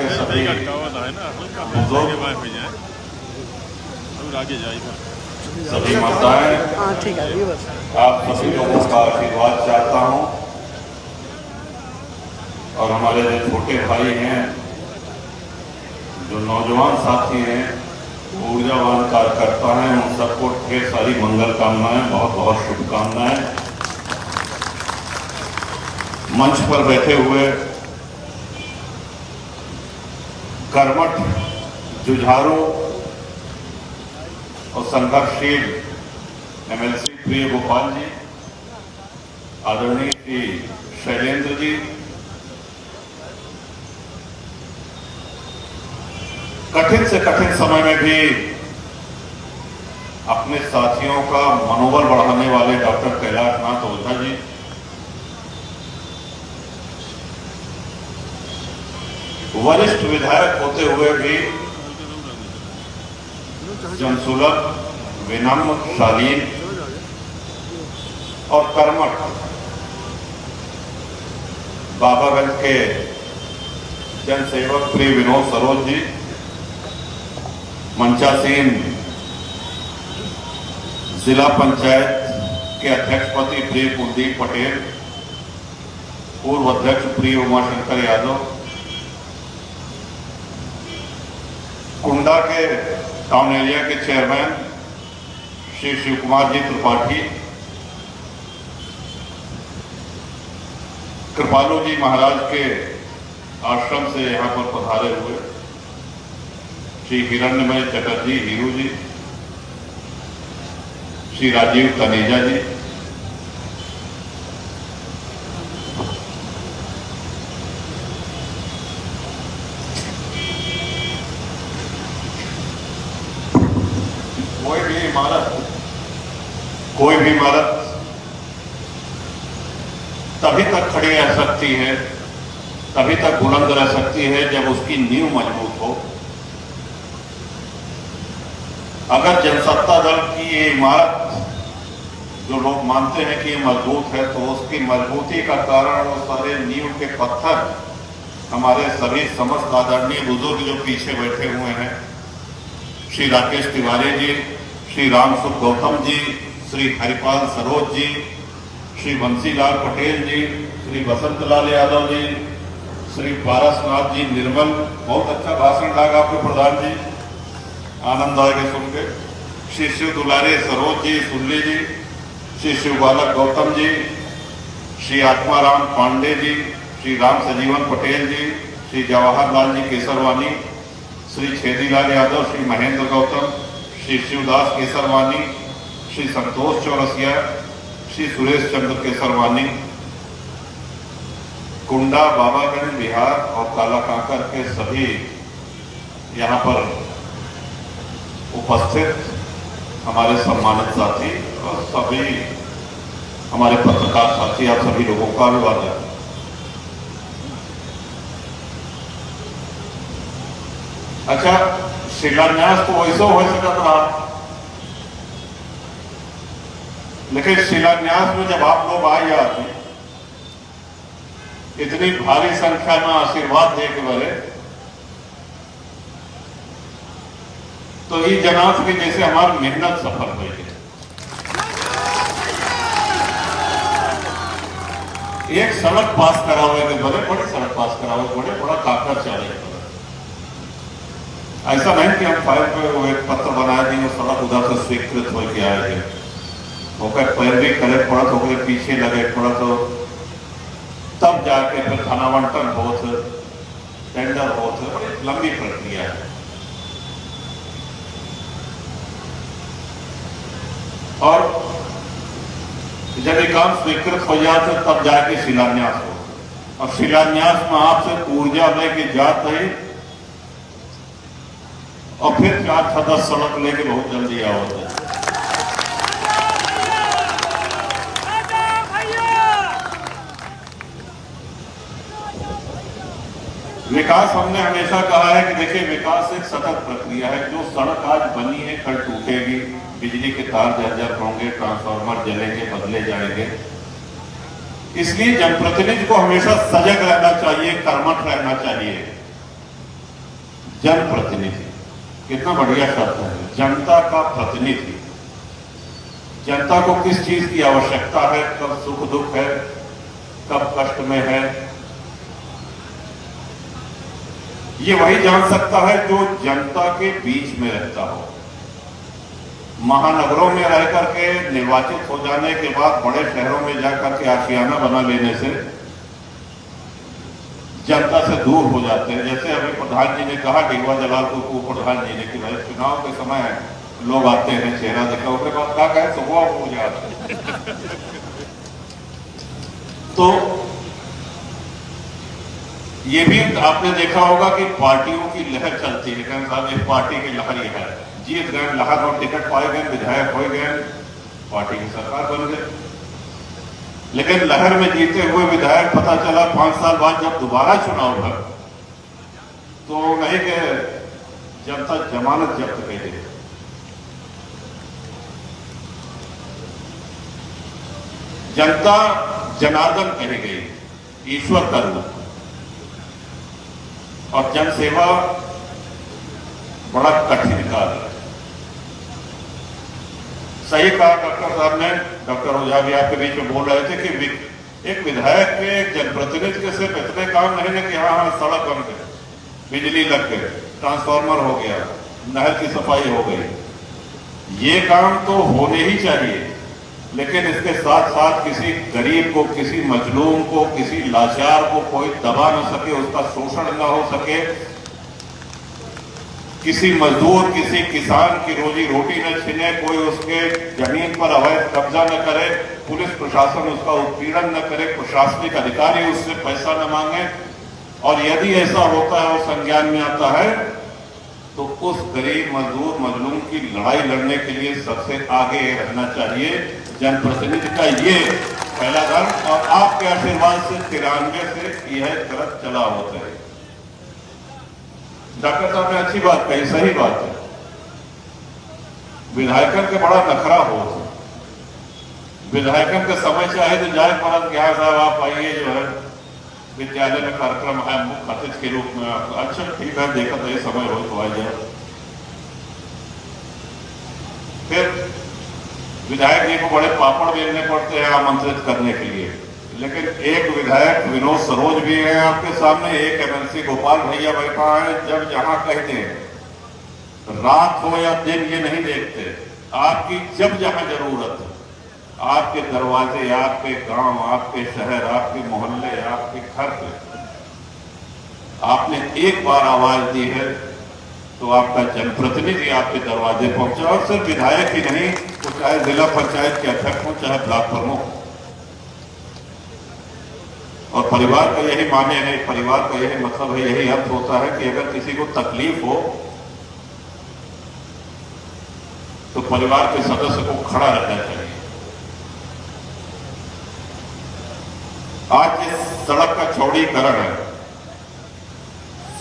के सभी बुजुर्ग, सभी माताएं, आप सभी लोगों का आशीर्वाद चाहता हूं। और हमारे जो छोटे भाई हैं, जो नौजवान साथी हैं, ऊर्जावान कार्यकर्ता हैं, उन सबको ढेर सारी मंगल कामनाएं, बहुत बहुत शुभकामनाएं। मंच पर बैठे हुए कर्मठ, जुझारू और संघर्षशील एमएलसी प्रिय गोपाल जी, आदरणीय श्री शैलेंद्र जी, कठिन से कठिन समय में भी अपने साथियों का मनोबल बढ़ाने वाले डॉक्टर कैलाशनाथ ओझा जी, वरिष्ठ विधायक होते हुए भी जनसुलभ, विनम्र, शालीन और कर्मठ बाबागंज के जनसेवक प्रिय विनोद सरोज जी, मंचासीन जिला पंचायत के अध्यक्ष पति प्रिय कुलदीप पटेल, पूर्व अध्यक्ष प्रिय उमाशंकर यादव, कुंडा के टाउन एरिया के चेयरमैन श्री शिव कुमार जी त्रिपाठी, कृपालू जी महाराज के आश्रम से यहाँ पर पधारे हुए श्री हिरण्यमय चटर्जी हीरू जी, श्री राजीव तनेजा जी, कोई भी इमारत तभी तक खड़ी रह सकती है, तभी तक बुलंद रह सकती है जब उसकी नींव मजबूत हो। अगर जनसत्ता दल की ये इमारत, जो लोग मानते हैं कि ये मजबूत है, तो उसकी मजबूती का कारण वो सारे नींव के पत्थर हमारे सभी समस्त आदरणीय बुजुर्ग जो पीछे बैठे हुए हैं, श्री राकेश तिवारी जी, श्री रामसुख गौतम जी, श्री हरिपाल सरोज जी, श्री बंसीलाल पटेल जी, श्री बसंतलाल यादव जी, श्री पारसनाथ जी निर्मल, बहुत अच्छा भाषण लगा आपको प्रधान जी, आनंद आएगा सुन के, श्री शिव दुलारे सरोज जी, सुल्ली जी, श्री शिव बालक गौतम जी, श्री आत्माराम पांडे जी, श्री राम सजीवन पटेल जी, श्री जवाहरलाल जी केसरवानी, श्री छेदीलाल यादव, श्री महेंद्र गौतम, श्री शिवदास केसरवानी, श्री संतोष चौरसिया, श्री सुरेश चंद्र केसरवानी, कुंडा, बाबागंज, बिहार और कालाकांकर के सभी यहाँ पर उपस्थित हमारे सम्मानित साथी और सभी हमारे पत्रकार साथी, आप सभी लोगों का अभिवादन। अच्छा, शिलान्यास तो वैसे हो सकता रहा, लेकिन शिलान्यास में जब आप लोग आ जाते, इतनी भारी संख्या में आशीर्वाद दे के बड़े, तो ये जनात की जैसे हमारी मेहनत सफल हुई है। एक सड़क पास करा हुए थे, बड़े बड़े सड़क पास करा हुए, बड़े बड़ा काकर चले। ऐसा नहीं कि हम फाइल पे वो एक पत्र बनाए देंगे, सड़क उधर से स्वीकृत हो के आए थे, होकर पैरवी करे पड़ा, तो पीछे लगे पड़ा, तो तब जाके फिर धनावंटन हो, टेंडर हो, बड़ी लंबी प्रक्रिया है। और जब ये काम स्वीकृत हो जाते तब जाके शिलान्यास हो, और शिलान्यास में आपसे ऊर्जा लेके जाते ही और फिर 4-10 सड़क लेके बहुत जल्दी आओगे। विकास हमने हमेशा कहा है कि देखिए, विकास एक सतत प्रक्रिया है। जो सड़क आज बनी है कल टूटेगी, बिजली के तार जर्जर होंगे, ट्रांसफार्मर जलेंगे, बदले जाएंगे। इसलिए जनप्रतिनिधि को हमेशा सजग रहना चाहिए, कर्मठ रहना चाहिए। जनप्रतिनिधि, कितना बढ़िया शब्द है, जनता का प्रतिनिधि। जनता को किस चीज की आवश्यकता है, कब सुख दुख है, कब कष्ट में है, ये वही जान सकता है जो जनता के बीच में रहता हो। महानगरों में रह करके निर्वाचित हो जाने के बाद बड़े शहरों में जाकर के आशियाना बना लेने से जनता से दूर हो जाते हैं। जैसे अभी प्रधान जी ने कहा, डिगवा जलालपुर को प्रधान जी ने कि भाई चुनाव के समय लोग आते हैं, चेहरा देखा, उसके बाद क्या कहे सुबह हो जाते। तो ये भी आपने देखा होगा कि पार्टियों की लहर चलती है, कहते साहब इस पार्टी की लहर यह है, जीत गए, लहर और टिकट पाए गए, विधायक हो गए, पार्टी की सरकार बन गई। लेकिन लहर में जीते हुए विधायक पता चला 5 साल बाद जब दोबारा चुनाव हुआ तो नहीं कि जनता जमानत जब्त कर दी। जनता जनार्दन कही गई, ईश्वर का रूप, और जनसेवा बड़ा कठिन कार्य है। सही कहा डॉक्टर साहब ने, डॉक्टर ओझा भी आपके बीच में बोल रहे थे कि एक विधायक के, एक जनप्रतिनिधि के सिर्फ इतने काम नहीं है कि हाँ सड़क बन गई, बिजली लग गई, ट्रांसफार्मर हो गया, नहर की सफाई हो गई, ये काम तो होने ही चाहिए। लेकिन इसके साथ साथ किसी गरीब को, किसी मजलूम को, किसी लाचार को कोई दबा न सके, उसका शोषण न हो सके, किसी मजदूर, किसी किसान की रोजी रोटी न छीने, कोई उसके जमीन पर अवैध कब्जा न करे, पुलिस प्रशासन उसका उत्पीड़न न करे, प्रशासनिक अधिकारी उससे पैसा न मांगे, और यदि ऐसा होता है और संज्ञान में आता है तो उस गरीब मजदूर मजलूम की लड़ाई लड़ने के लिए सबसे आगे रहना चाहिए जनप्रतिनिधि का ये पहला धर्म। और आपके आशीर्वाद से 93 से यह गलत चला होता है। डॉक्टर साहब ने अच्छी बात कही, सही बात है, विधायकन के बड़ा नखरा हो, विधायकन के समय चाहे तो जाए परत यहाँ साहब आप आइए, जो है विद्यालय में कार्यक्रम है मुख्य अतिथि के रूप में, अच्छा ठीक है देखा तो ये समय हो तो आ जाए। फिर विधायक जी को बड़े पापड़ बेलने पड़ते हैं आमंत्रित करने के लिए, लेकिन एक विधायक विनोद सरोज भी है आपके सामने, एक एमएलसी गोपाल भैया बैठा है, जब जहां कह दें रात हो या दिन ये नहीं देखते, आपकी जब जहां जरूरत है, आपके दरवाजे, आपके गांव, आपके शहर, आपके मोहल्ले, आपके घर पे आपने एक बार आवाज दी है तो आपका जनप्रतिनिधि आपके दरवाजे पहुंचा, और सिर्फ विधायक ही नहीं, तो चाहे जिला पंचायत के अध्यक्ष हो, चाहे ब्लॉक प्रमुख, और परिवार का यही माने है, परिवार का यही मतलब है, यही अर्थ होता है कि अगर किसी को तकलीफ हो तो परिवार के सदस्य को खड़ा रहना चाहिए। आज इस सड़क का चौड़ीकरण है,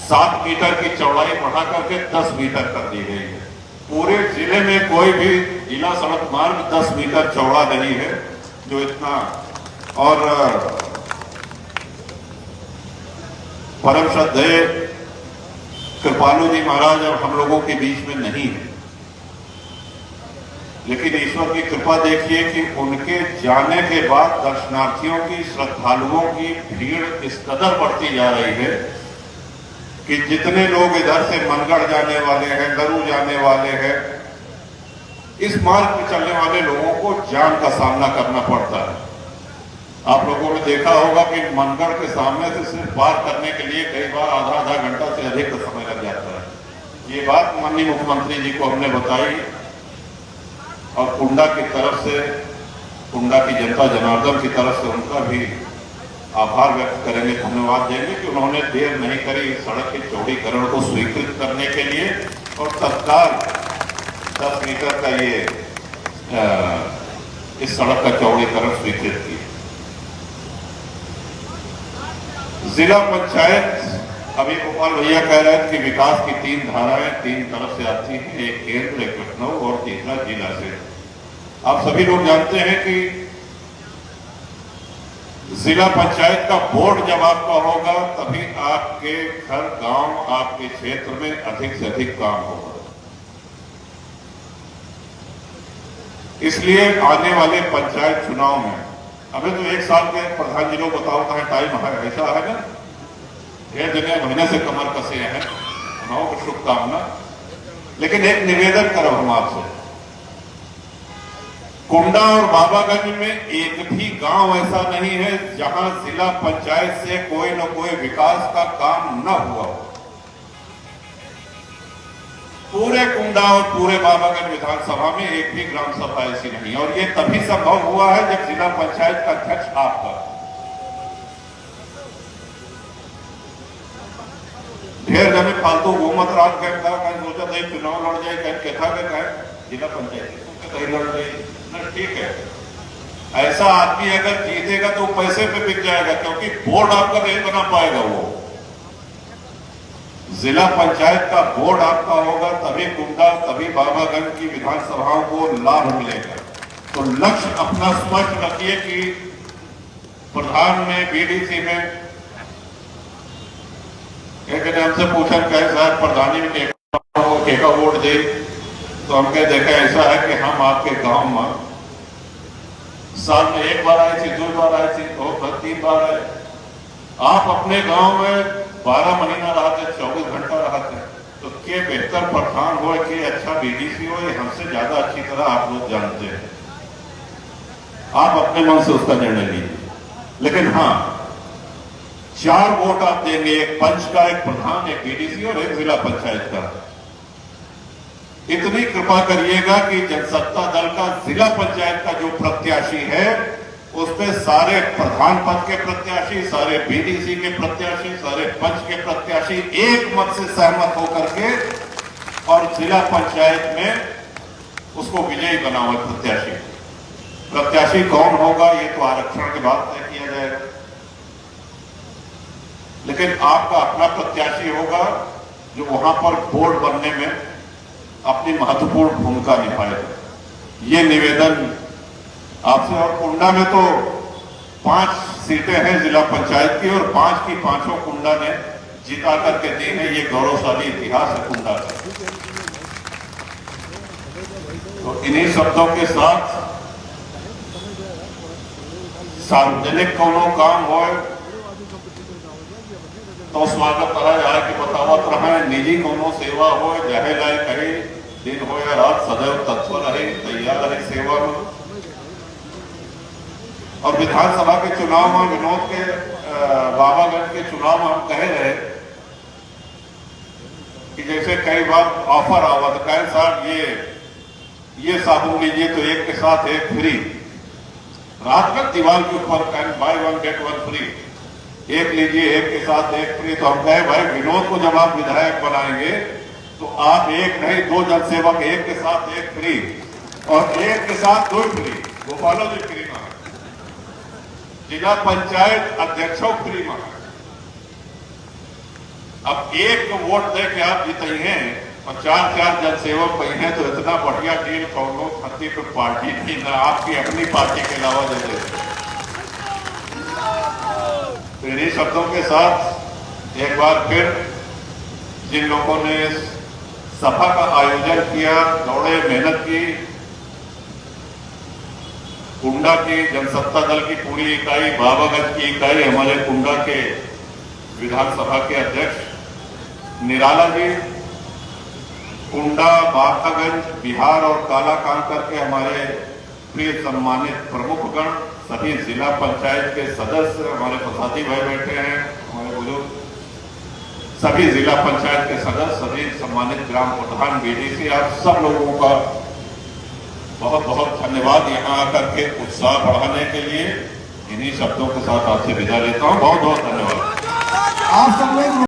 7 मीटर की चौड़ाई बढ़ा करके 10 मीटर कर दी गई है। पूरे जिले में कोई भी जिला सड़क मार्ग 10 मीटर चौड़ा नहीं है जो इतना, और परम श्रद्धेय कृपालु जी महाराज अब हम लोगों के बीच में नहीं है, लेकिन ईश्वर की कृपा देखिए कि उनके जाने के बाद दर्शनार्थियों की, श्रद्धालुओं की भीड़ इस कदर बढ़ती जा रही है कि जितने लोग इधर से मनगढ़ जाने वाले हैं, गरू जाने वाले हैं, इस मार्ग पर चलने वाले लोगों को जान का सामना करना पड़ता है। आप लोगों ने देखा होगा कि मनगढ़ के सामने से सिर्फ पार करने के लिए कई बार आधा घंटा से अधिक का समय लग जाता है। ये बात माननीय मुख्यमंत्री जी को हमने बताई, और कुंडा की तरफ से, कुंडा की जनता जनार्दन की तरफ से उनका भी आभार व्यक्त करेंगे, धन्यवाद देंगे कि उन्होंने देर नहीं करी इस सड़क के चौड़ीकरण को स्वीकृत करने के लिए, और तत्काल 10 मीटर का ये इस सड़क का चौड़ीकरण स्वीकृत किया। जिला पंचायत, अभी गोपाल भैया कह रहे हैं कि विकास की 3 धाराएं 3 तरफ से आती हैं, एक केंद्र, एक लखनऊ और तीसरा जिला से। आप सभी लोग जानते हैं कि जिला पंचायत का बोर्ड जब आपका होगा तभी आपके घर, गांव, आपके क्षेत्र में अधिक से अधिक काम होगा। इसलिए आने वाले पंचायत चुनाव में अभी तो 1 साल के प्रधान जी लोग बताओ कहा टाइम है, ऐसा है ना, यह जगह महीने से कमर कसे हैं, चुनाव को शुभकामना। लेकिन एक निवेदन करो हम आपसे, कुंडा और बाबागंज में एक भी गांव ऐसा नहीं है जहां जिला पंचायत से कोई न कोई विकास का काम न हुआ हो। पूरे कुंडा और पूरे बाबागंज विधानसभा में एक भी ग्राम सभा ऐसी नहीं, और ये तभी संभव हुआ है जब जिला पंचायत का अध्यक्ष आपका। ढेर जने फालतू घूमत रात गए था, कहीं सोचा था चुनाव लड़ जाए, कहीं कहता कहे जिला पंचायत कहीं लड़ जाए ना, ठीक है। ऐसा आदमी अगर जीतेगा तो पैसे पे बिक जाएगा, क्योंकि बोर्ड आपका नहीं बना पाएगा। वो जिला पंचायत का बोर्ड आपका होगा तभी कुंडा, तभी बाबागंज की विधानसभाओं को लाभ मिलेगा। तो लक्ष्य अपना स्पष्ट रखिए कि प्रधान में, बीडीसी में एक ने हमसे पूछा कहे साहब प्रधानी में केका वोट दे, तो हम कह देखा ऐसा है कि हम आपके गांव में साल में 1 बार आए थे, 2 बार आए थे, 2 बार 3 बार आए। आप अपने गांव में 12 महीना रहते, 24 घंटा रहते, तो के बेहतर प्रधान हो, के अच्छा बीडीसी हो, ये हमसे ज्यादा अच्छी तरह आप लोग जानते हैं। आप अपने मन से उसका निर्णय लीजिए। लेकिन हाँ, 4 वोट आप देंगे, एक पंच का, एक प्रधान, एक बीडीसी और एक जिला पंचायत का। इतनी कृपा करिएगा कि जनसत्ता दल का जिला पंचायत का जो प्रत्याशी है उसमें सारे प्रधान पद के प्रत्याशी, सारे बीडीसी के प्रत्याशी, सारे पंच के प्रत्याशी एक मत से सहमत होकर के और जिला पंचायत में उसको विजयी बना हुआ प्रत्याशी। प्रत्याशी कौन होगा ये तो आरक्षण के बाद तय किया जाएगा, लेकिन आपका अपना प्रत्याशी होगा जो वहां पर बोर्ड बनने में अपनी महत्वपूर्ण भूमिका निभाएगा। ये निवेदन आपसे। और कुंडा में तो 5 सीटें हैं जिला पंचायत की, और 5 की 5 कुंडा ने जीता करके दी है। ये गौरवशाली इतिहास है कुंडा का। तो इन्हीं शब्दों के साथ सार्वजनिक कोनो काम हो तो स्वागत रहे, आके बतावत रहे। निजी कोनो सेवा हो, जहे लाए कहे, दिन हो या रात, सदैव तत्पर रहे, तैयार रहे सेवा में। और विधानसभा के चुनाव में, विनोद के बाबागंज के चुनाव में हम कह रहे कि जैसे कई बार ऑफर आवा तो कहे साहब ये साबुन लीजिए तो एक के साथ एक फ्री। रात में दीवार के ऊपर कहें बाय 1 गेट 1 फ्री, एक लीजिए एक के साथ एक फ्री। तो हम कहे भाई विनोद को जब आप विधायक बनाएंगे तो आप एक नहीं 2 जनसेवक, एक के साथ एक फ्री और एक के साथ 2 फ्री। गोपालो जी फ्री में, जिला पंचायत अध्यक्षों फ्री में। अब एक वोट दे के आप जीते हैं और 4 जनसेवक पही हैं, तो इतना बढ़िया डील कौन खत्ती पे पार्टी थी ना, आपकी अपनी पार्टी के अलावा जैसे। तो इन्हीं शब्दों के साथ एक बार फिर जिन लोगों ने सभा का आयोजन किया, दौड़े, मेहनत की, कुंडा की जनसत्ता दल की पूरी इकाई, बाबागंज की इकाई, हमारे कुंडा के विधानसभा के अध्यक्ष निराला जी, कुंडा, बाबागंज, बिहार और कालाकांत करके हमारे प्रिय सम्मानित प्रमुखगण, सभी जिला पंचायत के सदस्य, हमारे प्रसादी भाई बैठे हैं, हमारे बुजुर्ग, सभी जिला पंचायत के सदस्य, सभी सम्मानित ग्राम प्रधान, बीडीसी, आप सब लोगों का बहुत बहुत धन्यवाद यहाँ आकर के उत्साह बढ़ाने के लिए। इन्हीं शब्दों के साथ आपसे विदा लेता हूँ। बहुत बहुत धन्यवाद। आप सब लोग